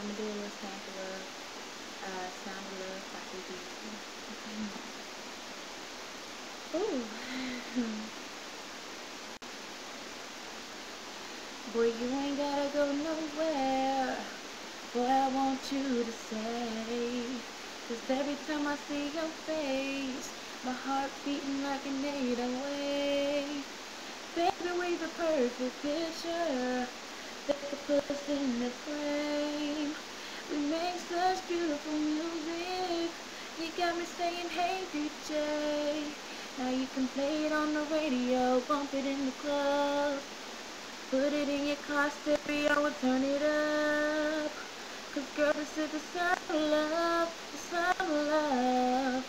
gonna do a little sample of by Doo Deezy. Ooh. Boy, you ain't gotta go nowhere. Boy, I want you to say, 'cause every time I see your face, my heart beating like an 808. Baby, we the perfect picture that could put us in the frame. We make such beautiful music. You got me saying, hey DJ. Now you can play it on the radio, bump it in the club, put it in your car stereo and turn it up. 'Cause girl, this is the sound of love, the sound of love.